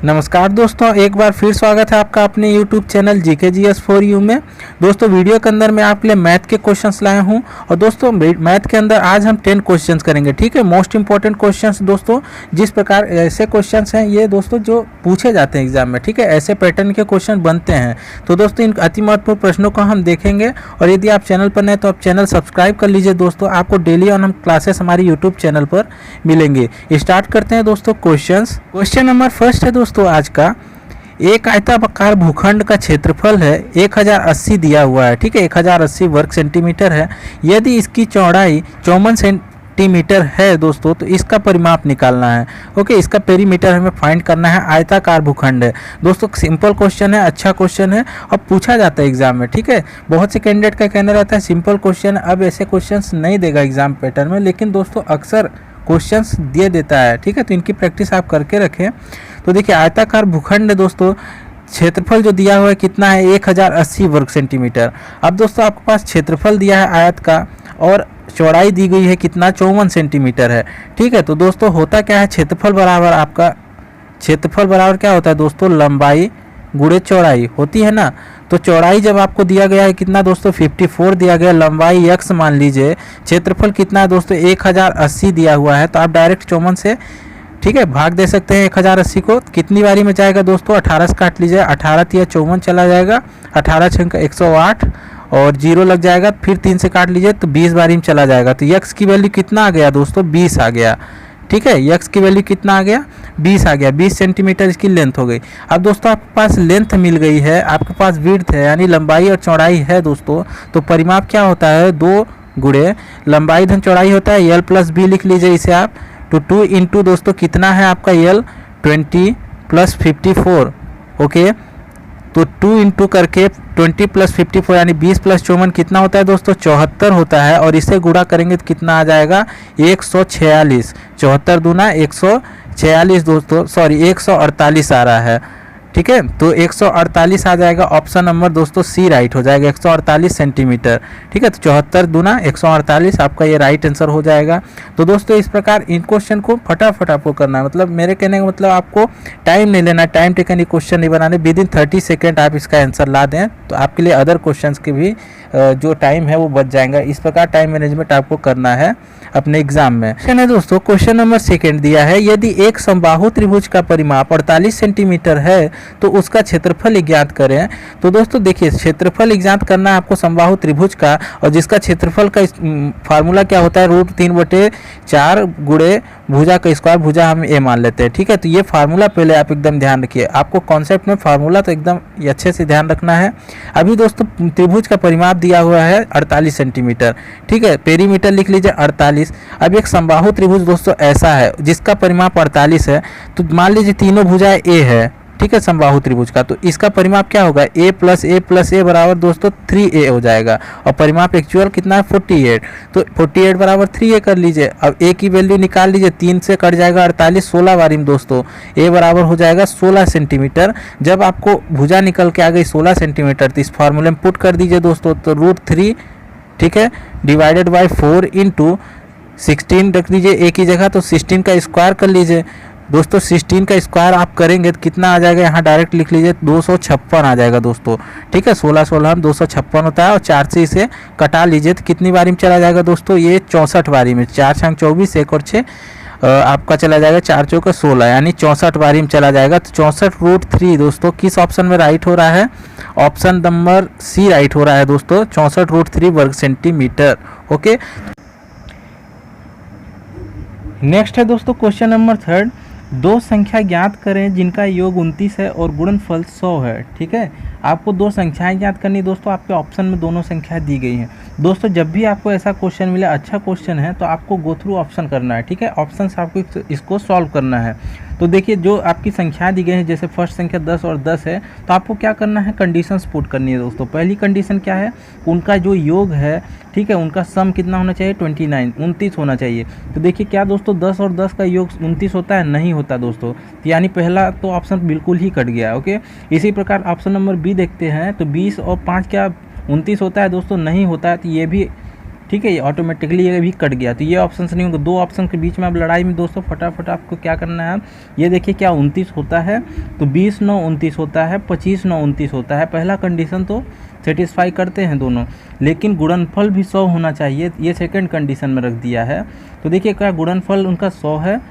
नमस्कार दोस्तों, एक बार फिर स्वागत है आपका अपने YouTube channel GK GS for you में। दोस्तों वीडियो के अंदर मैं आपके लिए मैथ के क्वेश्चंस लाया हूं और दोस्तों मैथ के अंदर आज हम 10 क्वेश्चंस करेंगे। ठीक है, मोस्ट इंपॉर्टेंट क्वेश्चंस दोस्तों, जिस प्रकार ऐसे क्वेश्चंस हैं ये दोस्तों जो पूछे जाते हैं एग्जाम में। ठीक है, ऐसे पैटर्न के क्वेश्चन बनते हैं। तो दोस्तों इन अति महत्वपूर्ण प्रश्नों को हम देखेंगे और यदि आप चैनल पर नए तो आप चैनल सब्सक्राइब कर लीजिए दोस्तों। आपको डेली ऑन हम क्लासेस हमारी यूट्यूब चैनल पर मिलेंगे। स्टार्ट करते हैं दोस्तों क्वेश्चन नंबर फर्स्ट है दोस्तों आज का। एक आयताकार भूखंड का क्षेत्रफल है 1080 दिया हुआ है। ठीक है, 1080 वर्ग सेंटीमीटर है। यदि इसकी चौड़ाई 54 सेंटीमीटर है दोस्तों तो इसका परिमाप निकालना है। ओके, इसका पेरीमीटर हमें फाइंड करना है। आयताकार भूखंड है दोस्तों, सिंपल क्वेश्चन है, अच्छा क्वेश्चन है और पूछा जाता है एग्जाम में। ठीक है, बहुत से कैंडिडेट का कहना रहता है सिंपल क्वेश्चन, अब ऐसे क्वेश्चंस नहीं देगा एग्जाम पैटर्न में, लेकिन दोस्तों अक्सर क्वेश्चंस दे देता है। ठीक है, तो इनकी प्रैक्टिस आप करके रखें। तो देखिए आयताकार भूखंड दोस्तों, क्षेत्रफल जो दिया हुआ है कितना है 1080 वर्ग सेंटीमीटर। अब दोस्तों आपके पास क्षेत्रफल दिया है आयत का और चौड़ाई दी गई है कितना 54 सेंटीमीटर है। ठीक है, तो दोस्तों होता क्या है, क्षेत्रफल बराबर क्या होता है दोस्तों, लंबाई गुणे चौड़ाई होती है ना। तो चौड़ाई जब आपको दिया गया है कितना दोस्तों 54 दिया गया, लंबाई x मान लीजिए, क्षेत्रफल कितना है दोस्तों 1080 दिया हुआ है, तो आप डायरेक्ट 54 से ठीक है भाग दे सकते हैं 1080 को। कितनी बारी में जाएगा दोस्तों, 18 से काट लीजिए, 18 तिया 54 चला जाएगा, 18 छंग 108 और 0 लग जाएगा, फिर 3 से काट लीजिए तो 20 बारी में चला जाएगा। तो x की वैल्यू कितना आ गया दोस्तों 20 आ गया। ठीक है, x की वैल्यू कितना आ गया 20 आ गया, 20 सेंटीमीटर इसकी लेंथ हो गई। अब दोस्तों आपके पास लेंथ मिल गई है, आपके पास विड्थ है यानी लंबाई और चौड़ाई है दोस्तों। तो परिमाप क्या होता है 2 गुणे लंबाई धन चौड़ाई होता है, l प्लस बी लिख लीजिए इसे आप। तो 2 इंटू दोस्तों कितना है आपका l 20 प्लस 54। ओके, तो 2 इंटू करके 20 प्लस 54 यानी 20 प्लस 54 कितना होता है दोस्तों 74 होता है, और इसे गुणा करेंगे तो कितना आ जाएगा 146। 74 दूना 146 दोस्तों, सॉरी 148 आ रहा है। ठीक है, तो 148 आ जाएगा, ऑप्शन नंबर दोस्तों सी राइट हो जाएगा, 148 सेंटीमीटर। ठीक है, तो 74 दूना 148 आपका ये राइट आंसर हो जाएगा। तो दोस्तों इस प्रकार इन क्वेश्चन को फटाफट आपको करना है, मतलब मेरे कहने का मतलब आपको टाइम नहीं लेना, टाइम टेकन ये क्वेश्चन नहीं बनाने। विद इन 30 सेकेंड आप इसका आंसर ला दें तो आपके लिए अदर क्वेश्चन के भी जो टाइम है वो बच जाएगा। इस प्रकार टाइम मैनेजमेंट आपको करना है अपने एग्जाम में। क्वेश्चन है दोस्तों, क्वेश्चन नंबर सेकंड दिया है, यदि एक समबाहु त्रिभुज का परिमाप 48 सेंटीमीटर है तो उसका क्षेत्रफल ज्ञात करें। तो दोस्तों देखिए क्षेत्रफल ज्ञात करना है आपको समबाहु त्रिभुज का, और जिसका क्षेत्रफल का फार्मूला क्या होता है √3/4 गुणे भुजा का स्क्वायर, भुजा हम ए मान लेते हैं। ठीक है, तो ये फार्मूला पहले आप एकदम ध्यान रखिए, आपको कॉन्सेप्ट में फार्मूला तो एकदम अच्छे से ध्यान रखना है। अभी दोस्तों त्रिभुज का परिमाप दिया हुआ है 48 सेंटीमीटर। ठीक है, पेरीमीटर लिख लीजिए 48। अब एक समबाहु त्रिभुज दोस्तों ऐसा है जिसका परिमाप 48 है, तो मान लीजिए तीनों भुजाएं ए है। ठीक है, समबाहु त्रिभुज का, तो इसका परिमाप क्या होगा a प्लस ए बराबर दोस्तों 3a हो जाएगा, और परिमाप एक्चुअल कितना है 48, तो 48 बराबर 3a कर लीजिए। अब a की वैल्यू निकाल लीजिए, 3 से कट जाएगा 48, 16 बारी में दोस्तों a बराबर हो जाएगा 16 सेंटीमीटर। जब आपको भुजा निकल के आ गई 16 सेंटीमीटर तो इस फार्मूले में पुट कर दीजिए दोस्तों, तो √3 ठीक है डिवाइडेड बाई 4 इंटू 16 रख दीजिए a की जगह, तो 16 का स्क्वायर कर लीजिए दोस्तों। 16 का स्क्वायर आप करेंगे तो कितना आ जाएगा, यहाँ डायरेक्ट लिख लीजिए 256 आ जाएगा दोस्तों। ठीक है, 16 256 होता है, और 4 से इसे कटा लीजिए तो कितनी बारी में चला जाएगा दोस्तों, ये 64 बारी में। 4 छंग 24, 1 और 6 आपका चला जाएगा, 4 चौका 16 यानी 64 बारी में चला जाएगा। तो 64√3 दोस्तों किस ऑप्शन में राइट हो रहा है, ऑप्शन नंबर सी राइट हो रहा है दोस्तों, 64√3 वर्ग सेंटीमीटर। ओके, नेक्स्ट है दोस्तों क्वेश्चन नंबर थर्ड, दो संख्या ज्ञात करें जिनका योग 29 है और गुणनफल 100 है। ठीक है, आपको दो संख्याएं ज्ञात करनी दोस्तों, आपके ऑप्शन में दोनों संख्या दी गई हैं दोस्तों। जब भी आपको ऐसा क्वेश्चन मिले, अच्छा क्वेश्चन है, तो आपको गो थ्रू ऑप्शन करना है। ठीक है, ऑप्शन से आपको इसको सॉल्व करना है। तो देखिए जो आपकी संख्या दी गई है, जैसे फर्स्ट संख्या 10 और 10 है, तो आपको क्या करना है, कंडीशंस पुट करनी है दोस्तों। पहली कंडीशन क्या है, उनका जो योग है, ठीक है, उनका सम कितना होना चाहिए 29 होना चाहिए। तो देखिए क्या दोस्तों 10 और 10 का योग 29 होता है, नहीं होता दोस्तों, यानी पहला तो ऑप्शन बिल्कुल ही कट गया। ओके, इसी प्रकार ऑप्शन नंबर बी देखते हैं, तो 20 और 5 क्या 29 होता है दोस्तों, नहीं होता है, तो ये भी ठीक है, ये ऑटोमेटिकली ये भी कट गया, तो ये ऑप्शन नहीं होगा। दो ऑप्शन के बीच में अब लड़ाई में दोस्तों फटाफट आपको क्या करना है, ये देखिए क्या 29 होता है, तो 20 9 29 होता है, 25 9 29 होता है। पहला कंडीशन तो सेटिस्फाई करते हैं दोनों, लेकिन गुणनफल भी 100 होना चाहिए, ये सेकंड कंडीशन में रख दिया है। तो देखिए क्या गुणनफल उनका 100 है,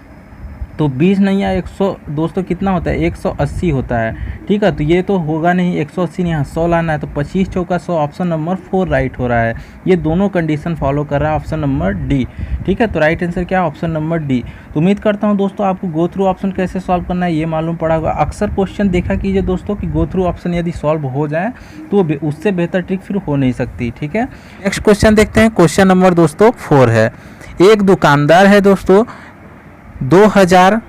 तो 20 नहीं या 100 दोस्तों कितना होता है, 180 होता है। ठीक है, तो ये तो होगा नहीं, 180 नहीं, यहाँ 100 लाना है, तो 25 चौका 100, ऑप्शन नंबर 4 राइट हो रहा है। ये दोनों कंडीशन फॉलो कर रहा है ऑप्शन नंबर डी। ठीक है, तो राइट आंसर क्या है, ऑप्शन नंबर डी। तो उम्मीद करता हूँ दोस्तों आपको गो थ्रू ऑप्शन कैसे सॉल्व करना है ये मालूम पड़ा होगा। अक्सर क्वेश्चन देखा कीजिए दोस्तों कि गो थ्रू ऑप्शन यदि सॉल्व हो जाए तो उससे बेहतर ट्रिक फिर हो नहीं सकती। ठीक है, नेक्स्ट क्वेश्चन देखते हैं। क्वेश्चन नंबर दोस्तों 4 है। एक दुकानदार है दोस्तों 20,000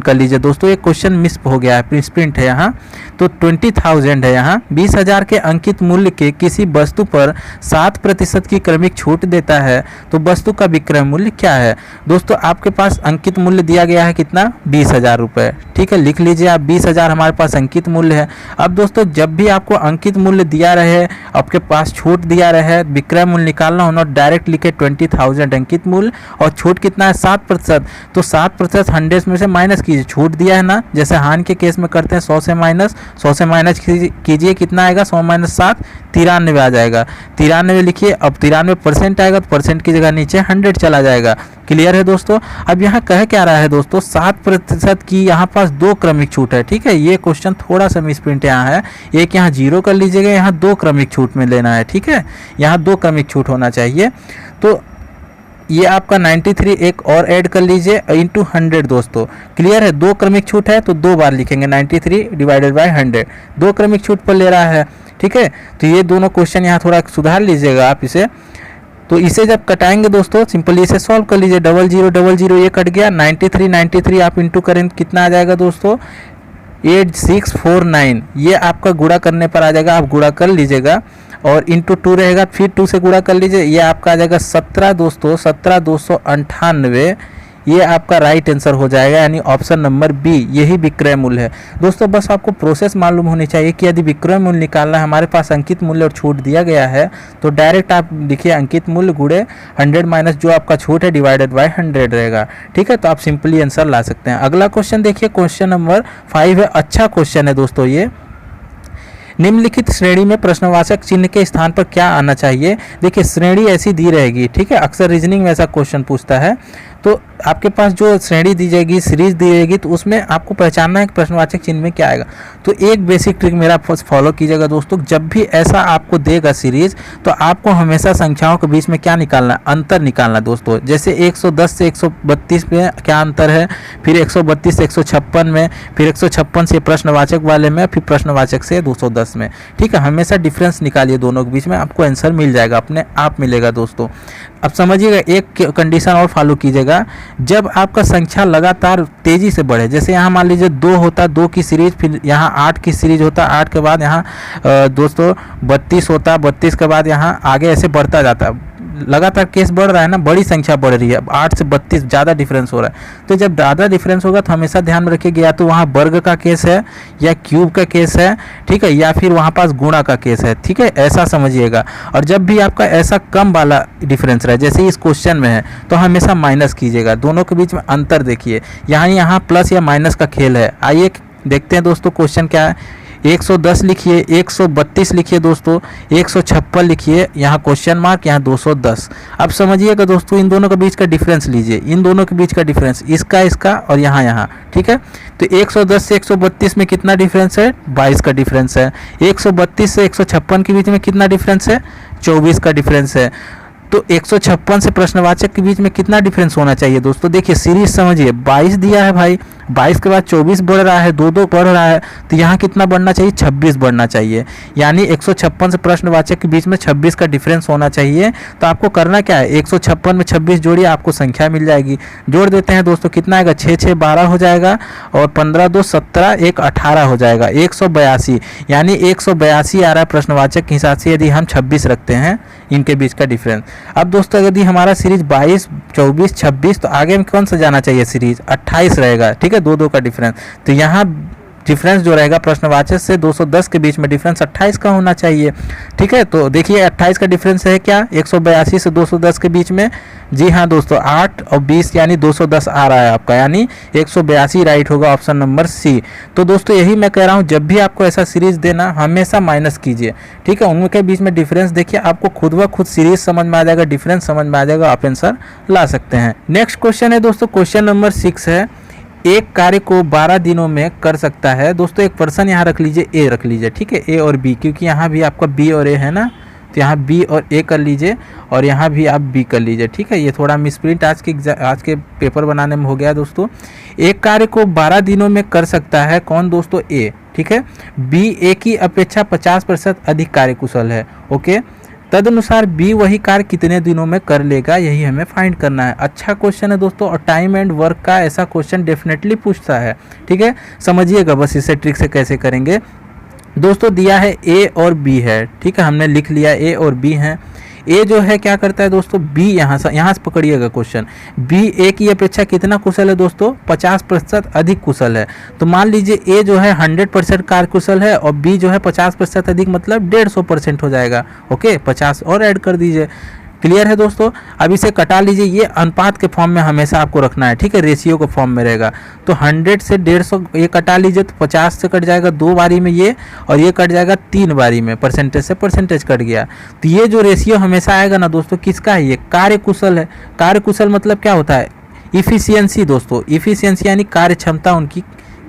कर लीजिए दोस्तों, एक क्वेश्चन मिस हो गया है, प्रिंट है यहाँ, तो 20,000 है यहाँ। 20,000 के अंकित मूल्य के किसी वस्तु पर 7% की क्रमिक छूट देता है, तो वस्तु का विक्रय मूल्य क्या है। दोस्तों आपके पास अंकित मूल्य दिया गया है कितना, 20,000 रुपये। ठीक है, लिख लीजिए आप, 20,000 हमारे पास अंकित मूल्य है। अब दोस्तों जब भी आपको अंकित मूल्य दिया रहे, आपके पास छूट दिया रहे, विक्रय मूल्य निकालना होना, डायरेक्ट लिखे 20,000 अंकित मूल्य और छूट कितना है 7%, तो 7% 100 में से माइनस कीजिए, छूट दिया है ना, जैसे हान के केस में करते हैं 100 से माइनस कीजिए, कितना आएगा 100 माइनस 7 93 आ जाएगा। 93 लिखिए, अब 93% आएगा तो परसेंट की जगह नीचे 100 चला जाएगा। क्लियर है दोस्तों। अब यहाँ कह क्या रहा है दोस्तों, 7% की यहाँ पास 2 क्रमिक छूट है। ठीक है, ये क्वेश्चन थोड़ा सा मिसप्रिंट यहाँ है, एक यहाँ 0 कर लीजिएगा, यहाँ 2 क्रमिक छूट में लेना है। ठीक है, यहाँ 2 क्रमिक छूट होना चाहिए, तो ये आपका 93 एक और ऐड कर लीजिए इंटू 100 दोस्तों। क्लियर है, 2 क्रमिक छूट है तो 2 बार लिखेंगे, 93 डिवाइडेड बाय 100, 2 क्रमिक छूट पर ले रहा है। ठीक है, तो ये दोनों क्वेश्चन यहाँ थोड़ा सुधार लीजिएगा आप इसे। तो इसे जब कटाएंगे दोस्तों सिंपली इसे सॉल्व कर लीजिए, 0000 ये कट गया, 93 आप इंटू करें कितना आ जाएगा दोस्तों 8649, ये आपका गुणा करने पर आ जाएगा, आप गुणा कर लीजिएगा और इंटू 2 रहेगा, फिर 2 से गुणा कर लीजिए, ये आपका आ जाएगा 17 दोस्तों 17,298, ये आपका राइट आंसर हो जाएगा, यानी ऑप्शन नंबर बी, यही विक्रय मूल्य है दोस्तों। बस आपको प्रोसेस मालूम होनी चाहिए कि यदि विक्रय मूल्य निकालना है, हमारे पास अंकित मूल्य और छूट दिया गया है, तो डायरेक्ट आप लिखिए अंकित मूल्य गुणे 100 माइनस जो आपका छूट है डिवाइडेड बाय 100 रहेगा। ठीक है, तो आप सिंपली आंसर ला सकते हैं। अगला क्वेश्चन देखिए, क्वेश्चन नंबर 5 है, अच्छा क्वेश्चन है दोस्तों ये। निम्नलिखित श्रेणी में प्रश्नवाचक चिन्ह के स्थान पर क्या आना चाहिए। देखिए श्रेणी ऐसी दी रहेगी, ठीक है, अक्सर रीजनिंग में ऐसा क्वेश्चन पूछता है, तो आपके पास जो श्रेणी दी जाएगी, सीरीज दी जाएगी, तो उसमें आपको पहचानना है कि प्रश्नवाचक चिन्ह में क्या आएगा। तो एक बेसिक ट्रिक मेरा फॉलो कीजिएगा दोस्तों, जब भी ऐसा आपको देगा सीरीज, तो आपको हमेशा संख्याओं के बीच में क्या निकालना, अंतर निकालना दोस्तों। जैसे 110 से 132 में क्या अंतर है, फिर 132 से 156 में, फिर 156 से प्रश्नवाचक वाले में, फिर प्रश्नवाचक से 210 में। ठीक है, हमेशा डिफरेंस निकालिए दोनों के बीच में, आपको आंसर मिल जाएगा, अपने आप मिलेगा दोस्तों। अब समझिएगा, एक कंडीशन और फॉलो कीजिएगा, जब आपका संख्या लगातार तेजी से बढ़े, जैसे यहाँ मान लीजिए 2 होता, 2 की सीरीज, फिर यहाँ 8 की सीरीज होता, 8 के बाद यहाँ दोस्तों 32 होता, 32 के बाद यहाँ आगे ऐसे बढ़ता जाता, लगातार केस बढ़ रहा है ना, बड़ी संख्या बढ़ रही है, 8 से 32 ज़्यादा डिफरेंस हो रहा है। तो जब ज़्यादा डिफरेंस होगा तो हमेशा ध्यान में रखिएगा, या तो वहाँ वर्ग का केस है, या क्यूब का केस है, ठीक है, या फिर वहाँ पास गुणा का केस है। ठीक है, ऐसा समझिएगा। और जब भी आपका ऐसा कम वाला डिफरेंस रहे, जैसे इस क्वेश्चन में है, तो हमेशा माइनस कीजिएगा, दोनों के बीच में अंतर देखिए, यहाँ प्लस या माइनस का खेल है। आइए देखते हैं दोस्तों क्वेश्चन क्या है। 110 लिखिए, 132 लिखिए दोस्तों, 156 लिखिए, यहाँ क्वेश्चन मार्क, यहाँ 210। अब समझिएगा दोस्तों, इन दोनों के बीच का डिफरेंस लीजिए, इन दोनों के बीच का डिफरेंस, इसका और यहाँ। ठीक है, तो 110 से 132 में कितना डिफरेंस है, 22 का डिफरेंस है। 132 से 156 के बीच में कितना डिफरेंस है, 24 का डिफरेंस है। तो 156 से प्रश्नवाचक के बीच में कितना डिफरेंस होना चाहिए दोस्तों। देखिए सीरीज समझिए, 22 दिया है भाई, 22 के बाद 24 बढ़ रहा है, 2 बढ़ रहा है, तो यहाँ कितना बढ़ना चाहिए, 26 बढ़ना चाहिए। यानी 156 से प्रश्नवाचक के बीच में 26 का डिफरेंस होना चाहिए। तो आपको करना क्या है, 156 में 26 जोड़िए, आपको संख्या मिल जाएगी। जोड़ देते हैं दोस्तों, कितना आएगा, 6 6 12 हो जाएगा, और 15 2 17 1 18 हो जाएगा, 182। यानी 182 आ रहा है प्रश्नवाचक के हिसाब से, यदि हम 26 रखते हैं इनके बीच का डिफरेंस। अब दोस्तों यदि हमारा सीरीज 22 24 26, तो आगे में कौन सा जाना चाहिए, सीरीज 28 रहेगा। ठीक है, 2 का डिफरेंस, तो यहाँ डिफरेंस जो रहेगा प्रश्नवाचक से 210 के बीच में डिफरेंस 28 का होना चाहिए। ठीक है, तो देखिए 28 का डिफरेंस है क्या 182 से 210 के बीच में। जी हाँ दोस्तों, 8 और 20 यानी 210 आ रहा है आपका, यानी 182 राइट होगा ऑप्शन नंबर सी। तो दोस्तों यही मैं कह रहा हूँ, जब भी आपको ऐसा सीरीज देना हमेशा माइनस कीजिए। ठीक है, उनके बीच में डिफरेंस देखिए, आपको खुद ब खुद सीरीज समझ में आ जाएगा, डिफरेंस समझ में आ जाएगा, आप आंसर ला सकते हैं। नेक्स्ट क्वेश्चन है दोस्तों, क्वेश्चन नंबर 6 है, एक कार्य को 12 दिनों में कर सकता है। दोस्तों एक पर्सन यहाँ रख लीजिए, ए रख लीजिए। ठीक है, ए और बी, क्योंकि यहाँ भी आपका बी और ए है ना, तो यहाँ बी और ए कर लीजिए और यहाँ भी आप बी कर लीजिए। ठीक है, ये थोड़ा मिसप्रिंट आज के पेपर बनाने में हो गया दोस्तों। एक कार्य को 12 दिनों में कर सकता है कौन दोस्तों? ए। ठीक है, बी ए की अपेक्षा 50% अधिक कार्यकुशल है। ओके, तदनुसार बी वही कार्य कितने दिनों में कर लेगा, यही हमें फाइंड करना है। अच्छा क्वेश्चन है दोस्तों, और टाइम एंड वर्क का ऐसा क्वेश्चन डेफिनेटली पूछता है। ठीक है, समझिएगा बस इसे ट्रिक से कैसे करेंगे। दोस्तों दिया है ए और बी है। ठीक है, हमने लिख लिया ए और बी हैं। ए जो है क्या करता है दोस्तों, बी यहाँ से पकड़िएगा क्वेश्चन, बी ए की अपेक्षा कितना कुशल है दोस्तों? 50% अधिक कुशल है। तो मान लीजिए ए जो है 100% कार्यकुशल है और बी जो है 50% अधिक, मतलब 150% हो जाएगा। ओके, 50 और ऐड कर दीजिए। क्लियर है दोस्तों? अब इसे कटा लीजिए, ये अनुपात के फॉर्म में हमेशा आपको रखना है। ठीक है, रेशियो के फॉर्म में रहेगा। तो 100 से 150 ये कटा लीजिए, तो 50 से कट जाएगा 2 बारी में ये, और ये कट जाएगा 3 बारी में, परसेंटेज से परसेंटेज कट गया। तो ये जो रेशियो हमेशा आएगा ना दोस्तों, किसका है? ये कार्यकुशल है। कार्यकुशल मतलब क्या होता है? इफिशियंसी दोस्तों, इफिशियंसी यानी कार्य क्षमता उनकी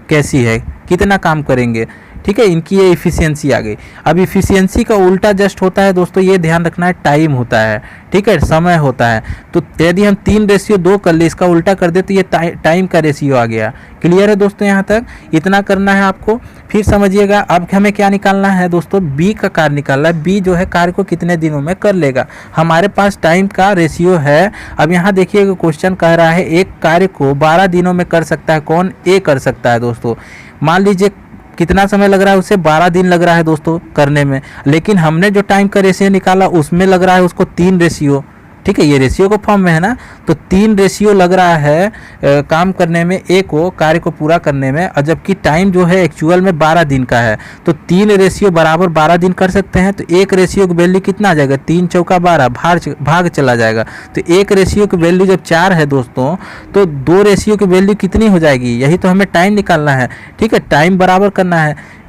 कैसी है, कितना काम करेंगे। ठीक है, इनकी ये इफिशियंसी आ गई। अब इफिशियंसी का उल्टा जस्ट होता है दोस्तों, ये ध्यान रखना है, टाइम होता है। ठीक है, समय होता है। तो यदि हम 3:2 कर ले, इसका उल्टा कर दे तो ये टाइम का रेशियो आ गया। क्लियर है दोस्तों? यहाँ तक इतना करना है आपको। फिर समझिएगा, अब हमें क्या निकालना है दोस्तों? बी का कार्य निकालना है। बी जो है कार्य को कितने दिनों में कर लेगा। हमारे पास टाइम का रेशियो है। अब यहाँ देखिएगा क्वेश्चन कह रहा है एक कार्य को 12 दिनों में कर सकता है कौन? ए कर सकता है दोस्तों। मान लीजिए कितना समय लग रहा है उसे? 12 दिन लग रहा है दोस्तों करने में, लेकिन हमने जो टाइम का रेशियो निकाला उसमें लग रहा है उसको 3 रेशियो। ठीक है, ये रेशियो को फॉर्म में है ना, तो 3 रेशियो लग रहा है काम करने में, ए को कार्य को पूरा करने में, और जबकि टाइम जो है एक्चुअल में 12 दिन का है। तो 3 रेशियो बराबर 12 दिन कर सकते हैं। तो एक रेशियो की वैल्यू कितना आ जाएगा? 3 चौका 12, भाग चला जाएगा। तो एक रेशियो की वैल्यू जब 4 है दोस्तों, तो 2 रेशियो की वैल्यू कितनी हो जाएगी? यही तो हमें टाइम निकालना है। ठीक है, टाइम बराबर करना है।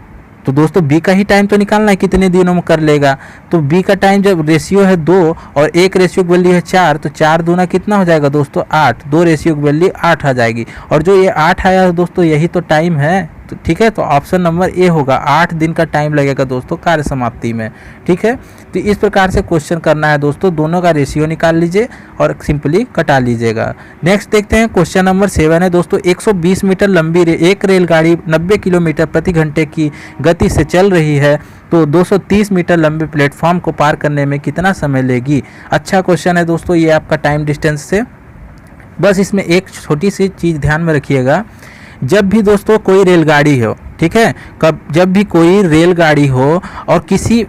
तो दोस्तों बी का ही टाइम तो निकालना है, कितने दिनों में कर लेगा। तो बी का टाइम जब रेशियो है 2 और एक रेशियो की वैल्यू है 4, तो 4 दूना कितना हो जाएगा दोस्तों? 8। 2 रेशियो की वैल्यू 8 आ जाएगी, और जो ये 8 आया दोस्तों यही तो टाइम है। तो ठीक है, तो ऑप्शन नंबर ए होगा। 8 दिन का टाइम लगेगा दोस्तों कार्य समाप्ति में। ठीक है, तो इस प्रकार से क्वेश्चन करना है दोस्तों। दोनों का रेशियो निकाल लीजिए और सिंपली कटा लीजिएगा। नेक्स्ट देखते हैं, क्वेश्चन नंबर 7 है दोस्तों, 120 मीटर लंबी एक रेलगाड़ी 90 किलोमीटर प्रति घंटे की गति से चल रही है, तो 230 मीटर लंबे प्लेटफॉर्म को पार करने में कितना समय लेगी? अच्छा क्वेश्चन है दोस्तों ये आपका टाइम डिस्टेंस से। बस इसमें एक छोटी सी चीज़ ध्यान में रखिएगा, जब भी दोस्तों कोई रेलगाड़ी हो, ठीक है, जब भी कोई रेलगाड़ी हो और किसी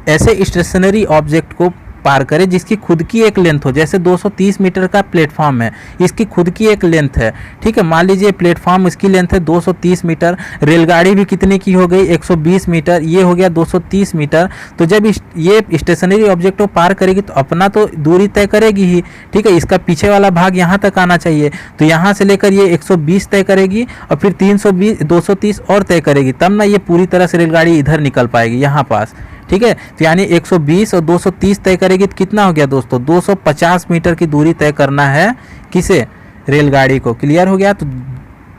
ऐसे स्टेशनरी ऑब्जेक्ट को पार करे जिसकी खुद की एक लेंथ हो, जैसे 230 मीटर का प्लेटफॉर्म है, इसकी खुद की एक लेंथ है। ठीक है, मान लीजिए प्लेटफॉर्म इसकी लेंथ है 230 मीटर, रेलगाड़ी भी कितने की हो गई? 120 मीटर, ये हो गया 230 मीटर। तो जब ये स्टेशनरी ऑब्जेक्ट को पार करेगी तो अपना तो दूरी तय करेगी ही। ठीक है, इसका पीछे वाला भाग यहाँ तक आना चाहिए, तो यहाँ से लेकर ये 120 तय करेगी और फिर 230 और तय करेगी, तब ना ये पूरी तरह से रेलगाड़ी इधर निकल पाएगी यहाँ पास। ठीक है, तो यानी 120 और 230 तय करेगी तो कितना हो गया दोस्तों? 250 मीटर की दूरी तय करना है किसे? रेलगाड़ी को। क्लियर हो गया? तो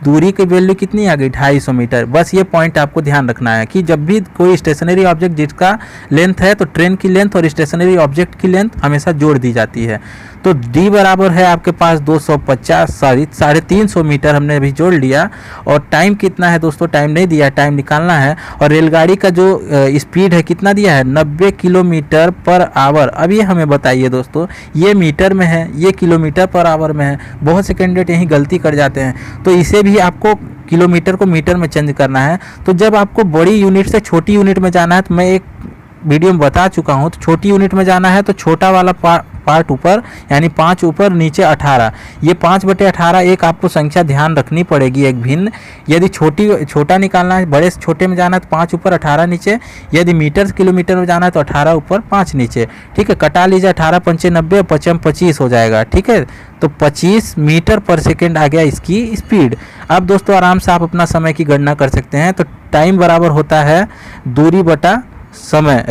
दूरी की वैल्यू कितनी आ गई? 250 मीटर। बस ये पॉइंट आपको ध्यान रखना है कि जब भी कोई स्टेशनरी ऑब्जेक्ट जिसका लेंथ है, तो ट्रेन की लेंथ और स्टेशनरी ऑब्जेक्ट की लेंथ हमेशा जोड़ दी जाती है। तो डी बराबर है आपके पास 350 मीटर, हमने अभी जोड़ लिया। और टाइम कितना है दोस्तों? टाइम नहीं दिया, टाइम निकालना है। और रेलगाड़ी का जो स्पीड है कितना दिया है? 90 किलोमीटर पर आवर। अब ये हमें बताइए दोस्तों, ये मीटर में है, ये किलोमीटर पर आवर में है। बहुत से कैंडिडेट यहीं गलती कर जाते हैं, तो इसे भी आपको किलोमीटर को मीटर में चेंज करना है। तो जब आपको बड़ी यूनिट से छोटी यूनिट में जाना है, तो मैं एक वीडियो में बता चुका हूँ। तो छोटी यूनिट में जाना है तो छोटा वाला पार्ट ऊपर, यानी 5 ऊपर नीचे 18, ये 5/18 एक आपको संख्या ध्यान रखनी पड़ेगी एक भिन्न। यदि छोटा निकालना है, बड़े से छोटे में जाना है तो 5 ऊपर 18 नीचे, यदि मीटर किलोमीटर में जाना है तो 18 ऊपर 5 नीचे। ठीक है, कटा लीजिए, 18 पंचे 90 और 55 25 हो जाएगा। ठीक है, तो 25 मीटर पर सेकेंड आ गया इसकी स्पीड। अब दोस्तों आराम से आप अपना समय की गणना कर सकते हैं। तो टाइम बराबर होता है दूरी बटा समय,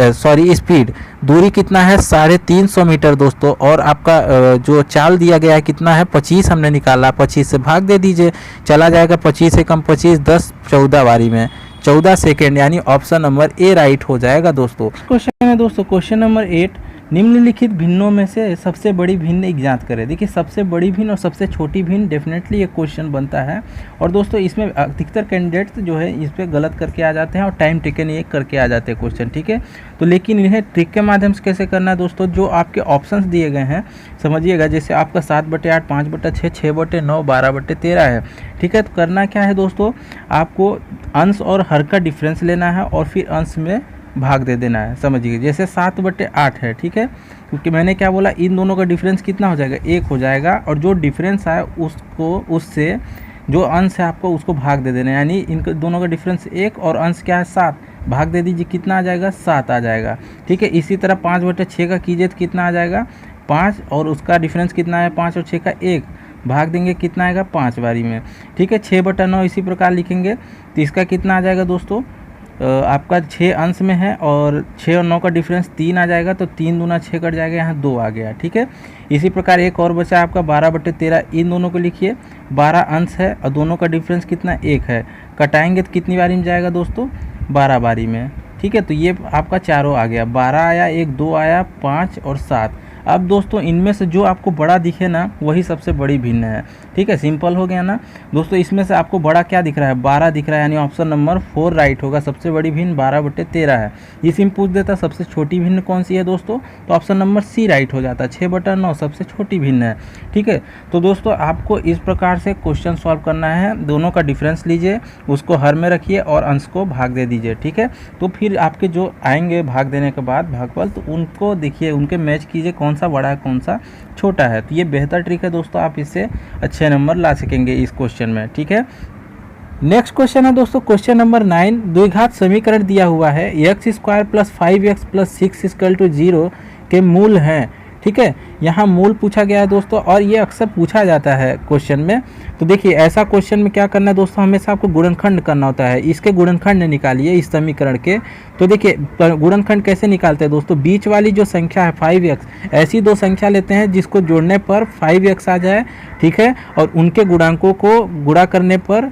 स्पीड। दूरी कितना है 350 मीटर दोस्तों, और आपका जो चाल दिया गया है कितना है 25 हमने निकाला, 25 से भाग दे दीजिए, चला जाएगा 25 से कम 25 10 14 बारी में 14 सेकेंड, यानी ऑप्शन नंबर ए राइट हो जाएगा दोस्तों। क्वेश्चन है दोस्तों, क्वेश्चन नंबर 8, निम्नलिखित भिन्नों में से सबसे बड़ी भिन्न एक ज्ञात करें। देखिए सबसे बड़ी भिन्न और सबसे छोटी भिन्न डेफिनेटली एक क्वेश्चन बनता है, और दोस्तों इसमें अधिकतर कैंडिडेट्स जो है इस पर गलत करके आ जाते हैं और टाइम टेकन ये करके आ जाते हैं क्वेश्चन। ठीक है, तो लेकिन इन्हें ट्रिक के माध्यम से कैसे करना है दोस्तों, जो आपके ऑप्शंस दिए गए हैं समझिएगा, जैसे आपका 7/8, 5/6, 6/9, 12/13 है। ठीक है, तो करना क्या है दोस्तों, आपको अंश और हर का डिफरेंस लेना है और फिर अंश में भाग दे देना है। समझिए जैसे 7/8 है, ठीक है, क्योंकि मैंने क्या बोला, इन दोनों का डिफरेंस कितना हो जाएगा 1 हो जाएगा, और जो डिफरेंस है उसको उससे जो अंश है आपको उसको भाग दे देना है, यानी इन दोनों का डिफरेंस 1 और अंश क्या है 7, भाग दे दीजिए, कितना आ जाएगा 7 आ जाएगा। ठीक है, इसी तरह 5/6 का कीजिए तो कितना आ जाएगा 5, और उसका डिफरेंस कितना है 5 और 6 का 1, भाग देंगे कितना आएगा 5 बारी में। ठीक है, 6/9 इसी प्रकार लिखेंगे तो इसका कितना आ जाएगा दोस्तों, आपका 6 अंश में है और 6 और 9 का डिफरेंस 3 आ जाएगा, तो 3 दूना 6 कट जाएगा, यहाँ 2 आ गया। ठीक है, इसी प्रकार एक और बचा आपका 12/13, इन दोनों को लिखिए, 12 अंश है और दोनों का डिफरेंस कितना 1 है, कटाएंगे तो कितनी बारी में जाएगा दोस्तों 12 बारी में। ठीक है, तो ये आपका चारों आ गया, 12 आया, 1 2 आया, 5 और 7। अब दोस्तों इनमें से जो आपको बड़ा दिखे ना वही सबसे बड़ी भिन्न है। ठीक है, सिंपल हो गया ना दोस्तों। इसमें से आपको बड़ा क्या दिख रहा है 12 दिख रहा है, यानी ऑप्शन नंबर 4 राइट होगा। सबसे बड़ी भिन्न 12/13 है। इसी में पूछ देता सबसे छोटी भिन्न कौन सी है दोस्तों, तो ऑप्शन नंबर सी राइट हो जाता, 6/9 सबसे छोटी भिन्न है। ठीक है, तो दोस्तों आपको इस प्रकार से क्वेश्चन सॉल्व करना है। दोनों का डिफरेंस लीजिए, उसको हर में रखिए और अंश को भाग दे दीजिए। ठीक है, तो फिर आपके जो आएंगे भाग देने के बाद भागफल, तो उनको देखिए, उनके मैच कीजिए कौन सा बड़ा है कौन सा छोटा है। तो ये बेहतर ट्रिक है दोस्तों, आप इससे अच्छे नंबर ला सकेंगे इस क्वेश्चन में। ठीक है, नेक्स्ट क्वेश्चन है दोस्तों, क्वेश्चन नंबर 9, द्विघात समीकरण दिया हुआ है, x² + 5x + 6 = 0 के मूल हैं। ठीक है, यहाँ मूल पूछा गया है दोस्तों, और ये अक्सर पूछा जाता है क्वेश्चन में। तो देखिए ऐसा क्वेश्चन में क्या करना है दोस्तों, हमेशा आपको गुणनखंड करना होता है। इसके गुणनखंड निकालिए इस समीकरण के। तो देखिए गुणनखंड कैसे निकालते हैं दोस्तों, बीच वाली जो संख्या है 5x, ऐसी दो संख्या लेते हैं जिसको जोड़ने पर 5x आ जाए। ठीक है, और उनके गुणांकों को गुणा करने पर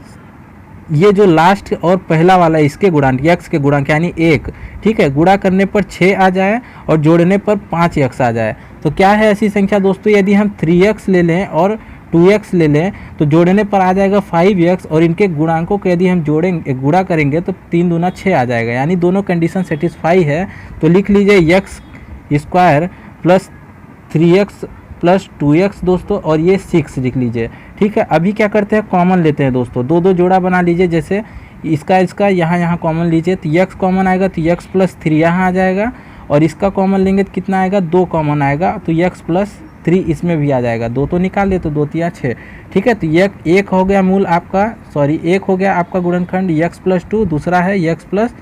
ये जो लास्ट और पहला वाला इसके गुणांक x के गुणांक यानी 1, ठीक है, गुणा करने पर 6 आ जाए और जोड़ने पर 5x आ जाए। तो क्या है ऐसी संख्या दोस्तों, यदि हम 3x ले लें और 2x ले लें तो जोड़ने पर आ जाएगा 5x, और इनके गुणांकों को यदि हम जोड़ेंगे गुणा करेंगे तो 3 दूना 6 आ जाएगा, यानी दोनों कंडीशन सेटिस्फाई है। तो लिख लीजिए x² + 3x + 2x दोस्तों, और ये 6 लिख लीजिए। ठीक है, अभी क्या करते हैं कॉमन लेते हैं दोस्तों, दो दो जोड़ा बना लीजिए, जैसे इसका यहाँ कॉमन लीजिए तो x कॉमन आएगा तो x + 3 यहाँ आ जाएगा, और इसका कॉमन लेंगे तो कितना आएगा 2 कॉमन आएगा तो x + 3 इसमें भी आ जाएगा, 2 तो निकाल दे तो 2 3 6। ठीक है, तो एक हो गया मूल आपका, एक हो गया आपका गुणनखंड x + 2, दूसरा है x +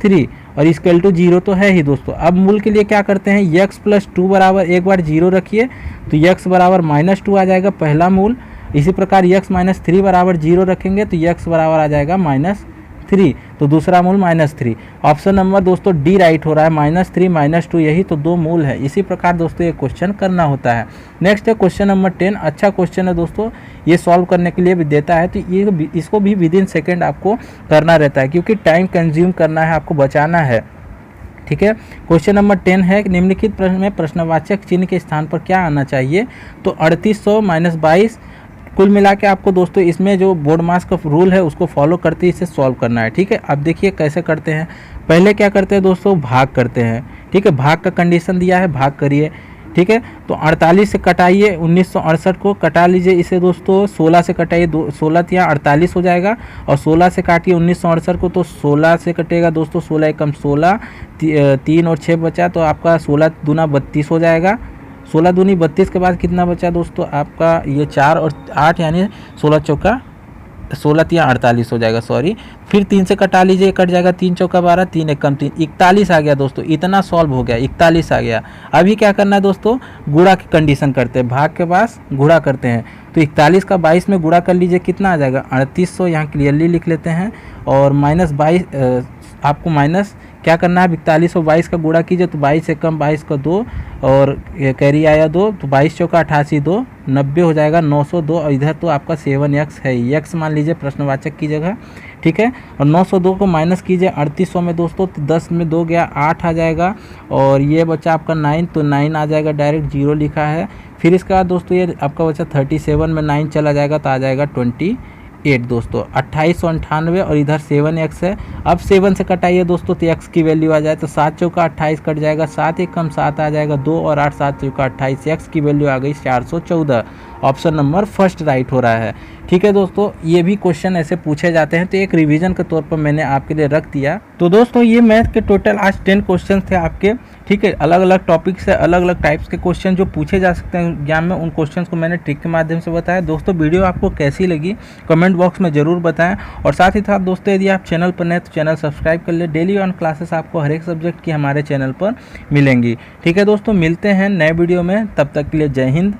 3 और इक्वल टू 0 तो है ही दोस्तों। अब मूल के लिए क्या करते हैं, x + 2 बराबर एक बार 0 रखिए तो x बराबर -2 आ जाएगा पहला मूल। इसी प्रकार x - 3 बराबर 0 रखेंगे तो x बराबर आ जाएगा -3, तो दूसरा मूल -3। ऑप्शन नंबर दोस्तों डी राइट हो रहा है, -3 -2 यही तो दो मूल है। इसी प्रकार दोस्तों ये क्वेश्चन करना होता है। नेक्स्ट है क्वेश्चन नंबर 10, अच्छा क्वेश्चन है दोस्तों, ये सॉल्व करने के लिए भी देता है, तो ये इसको भी विदिन सेकेंड आपको करना रहता है, क्योंकि टाइम कंज्यूम करना है, आपको बचाना है। ठीक है, क्वेश्चन नंबर 10 है, निम्नलिखित प्रश्न में प्रश्नवाचक चिन्ह के स्थान पर क्या आना चाहिए, तो 3800 - 22। कुल मिला के आपको दोस्तों इसमें जो बोर्ड मास का रूल है उसको फॉलो करते ही इसे सॉल्व करना है। ठीक है, अब देखिए कैसे करते हैं। पहले क्या करते हैं दोस्तों, भाग करते हैं। ठीक है, भाग का कंडीशन दिया है, भाग करिए। ठीक है। तो 48 से कटाइए 1968 को, कटा लीजिए इसे दोस्तों, 16 से कटाइए, 16 या 48 हो जाएगा, और 16 से काटिए 1968 को, तो 16 से कटेगा दोस्तों, 16 एकम 16, 3 और 6 बचा, तो आपका 16 दूना 32 हो जाएगा। 16 दूनी 32 के बाद कितना बचा दोस्तों आपका, ये 4 और 8 यानी 16 चौका 16 या 48 हो जाएगा, सॉरी। फिर 3 से कटा लीजिए, कट जाएगा 3 चौका 12, 3 एकम 3, 41 आ गया दोस्तों। इतना सॉल्व हो गया, 41 आ गया। अभी क्या करना है दोस्तों, गुणा की कंडीशन करते हैं, भाग के पास गुणा करते हैं। तो 41 का 22 में गुणा कर लीजिए, कितना आ जाएगा 3800, यहाँ क्लियरली लिख लेते हैं। और माइनस 22 आपको माइनस क्या करना है, 41 और 22 का गुणा कीजिए, तो 22 एकम 22 का 2, और कैरी आया 2, तो 22 चौका 88, 2 90 हो जाएगा, 902। और इधर तो आपका 7x है, x मान लीजिए प्रश्नवाचक की जगह, ठीक है। और 902 को माइनस कीजिए 3800 में दोस्तों, तो 10 में 2 गया 8 आ जाएगा, और ये बचा आपका 9, तो 9 आ जाएगा, डायरेक्ट 0 लिखा है। फिर इसके बाद दोस्तों ये आपका बचा 37 में 9 चला जाएगा, तो आ जाएगा 28 दोस्तों, 2898, और इधर 7x है। अब 7 से कटाइए दोस्तों, तो x की वैल्यू आ जाए, तो 7 चौका 28 कट जाएगा, 7 एकम 7 आ जाएगा, 2 और 8 7 चौका 28, x की वैल्यू आ गई 414। ऑप्शन नंबर फर्स्ट राइट हो रहा है, ठीक है दोस्तों। ये भी क्वेश्चन ऐसे पूछे जाते हैं, तो एक रिवीजन के तौर पर मैंने आपके लिए रख दिया। तो दोस्तों ये मैथ के टोटल आज 10 क्वेश्चन थे आपके, ठीक है। अलग अलग टॉपिक से अलग अलग टाइप्स के क्वेश्चन जो पूछे जा सकते हैं एग्जाम में, उन क्वेश्चन को मैंने ट्रिक के माध्यम से बताया। दोस्तों वीडियो आपको कैसी लगी कमेंट बॉक्स में ज़रूर बताएं, और साथ ही साथ दोस्तों यदि आप चैनल पर नए तो चैनल सब्सक्राइब कर ले। डेली ऑन क्लासेस आपको हर एक सब्जेक्ट की हमारे चैनल पर मिलेंगी, ठीक है दोस्तों। मिलते हैं नए वीडियो में, तब तक के लिए जय हिंद,